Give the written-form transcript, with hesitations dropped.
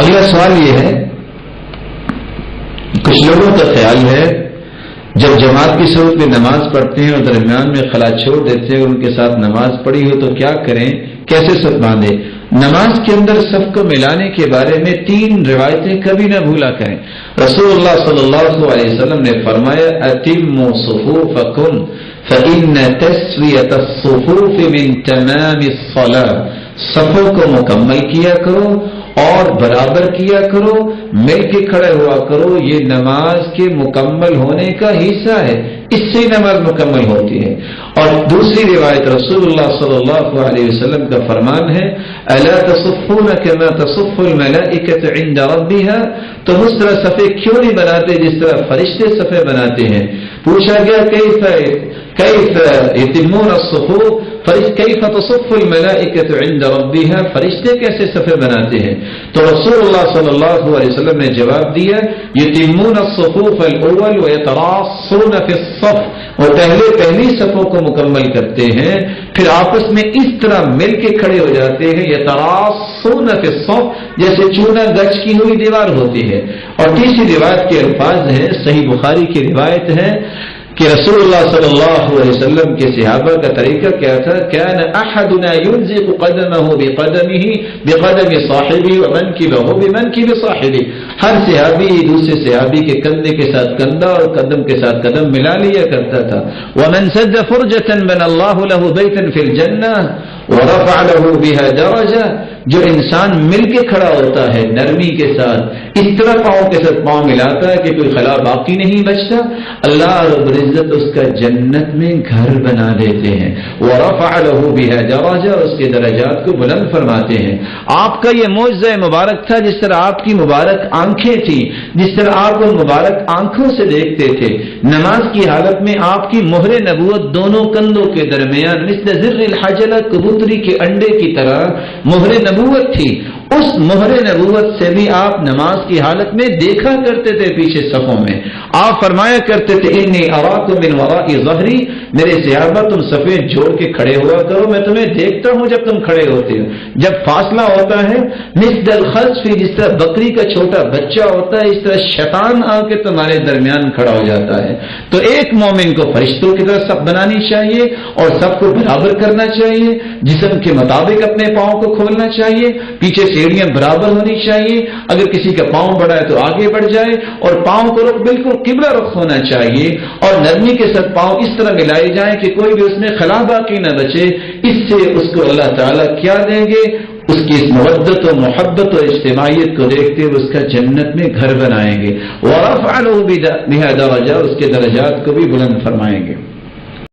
اگلا سوال یہ ہے، کچھ لوگوں کا خیال ہے جب جماعت کی صورت میں نماز پڑھتے ہیں اور درمیان میں خلا چھوڑ دیتے ہیں اور ان کے ساتھ نماز پڑھی ہو تو کیا کریں، کیسے صف باندھیں؟ نماز کے اندر صف کو ملانے کے بارے میں 3 روایتیں کبھی نہ بھولا کریں۔ رسول اللہ صلی اللہ علیہ وسلم نے فرمایا اتموا صفوفکم فإن تسویۃ الصفوف من تمام الصلاۃ، صفوں کو مکمل کیا کرو اور برابر کیا کرو، مل کے کھڑے ہوا کرو، یہ نماز کے مکمل ہونے کا حصہ ہے، اس سے نماز مکمل ہوتی ہے۔ اور دوسری روایت رسول اللہ صلی اللہ علیہ وسلم کا فرمان ہے الا تصفون كما تصف الملائکۃ عند ربها، تم اس طرح صفیں کیوں نہیں بناتے جس طرح فرشتے صفیں بناتے ہیں؟ پوچھا گیا کیف یتمون الصفوف، کیف تصف الملائکۃ عند ربها، فرشتے کیسے صفیں بناتے ہیں؟ تو رسول اللہ صلی اللہ علیہ وسلم نے جواب دیا یتمون الصفوف الاول ويتراصون في الصف، وہ پہلی صفوں کو مکمل کرتے ہیں، پھر آپس میں اس طرح مل کے کھڑے ہو جاتے ہیں یتراصون في الصف، جیسے چونا گچ کی ہوئی دیوار ہوتی ہے۔ اور تیسری روایت کے الفاظ ہیں، صحیح بخاری کی روایت ہے کہ رسول اللہ صلی اللہ علیہ وسلم کے صحابہ کا طریقہ کیا تھا، كان احدنا يلزق قدمه بقدم صاحبه ومنكبه بمنكب صاحبه، ہر صحابی دوسرے صحابی کے کندھے کے ساتھ کندھا اور قدم کے ساتھ قدم ملا لیا کرتا تھا۔ ومن سد فرجة بنى الله له بيتا في الجنة ورفع له بها درجة، جو انسان مل کے کھڑا ہوتا ہے نرمی کے ساتھ، اس طرح پاؤں کے ساتھ پاؤں ملاتا ہے کہ کوئی خلا باقی نہیں بچتا، اللہ رب العزت اس کا جنت میں گھر بنا دیتے ہیں۔ ورفع له بها درجة، اس کے درجات کو بلند فرماتے ہیں۔ آپ کا یہ معجزہ مبارک تھا، جس طرح آپ کی مبارک آنکھیں تھیں، جس طرح آپ ان مبارک آنکھوں سے دیکھتے تھے، نماز کی حالت میں آپ کی مہر نبوت دونوں کندھوں کے درمیان مثل زر الحجلہ، کبوتری کے انڈے کی طرح مہر نبوت تھی، اس مہر نبوت سے بھی آپ نماز کی حالت میں دیکھا کرتے تھے پیچھے صفوں میں۔ آپ فرمایا کرتے تھے انی اراکم من وراء ظہری، میرے صحابہ تم صفیں جوڑ کے کھڑے ہوا کرو، میں تمہیں دیکھتا ہوں جب تم کھڑے ہوتے ہو۔ جب فاصلہ ہوتا ہے مثل الخلف، جس طرح بکری کا چھوٹا بچہ ہوتا ہے، اس طرح شیطان آ کے تمہارے درمیان کھڑا ہو جاتا ہے۔ تو ایک مومن کو فرشتوں کی طرح صف بنانی چاہیے اور سب کو برابر کرنا چاہیے، جسم کے مطابق اپنے پاؤں کو کھولنا چاہیے، پیچھے سیڑھیاں برابر ہونی چاہیے، اگر کسی کا پاؤں بڑا ہے تو آگے بڑھ جائے، اور پاؤں کو رخ بالکل قبلہ رخ ہونا چاہیے، اور نرمی کے ساتھ پاؤں اس طرح ملائے جائیں کہ کوئی بھی اس میں خلا باقی نہ بچے۔ اس سے اس کو اللہ تعالیٰ کیا دیں گے؟ اس کی اس مودت و محبت و اجتماعیت کو دیکھتے ہوئے اس کا جنت میں گھر بنائیں گے، وَرَفْعَ لَهُ بِهَا دَرَجَةً، اس کے درجات کو بھی بلند فرمائیں گے۔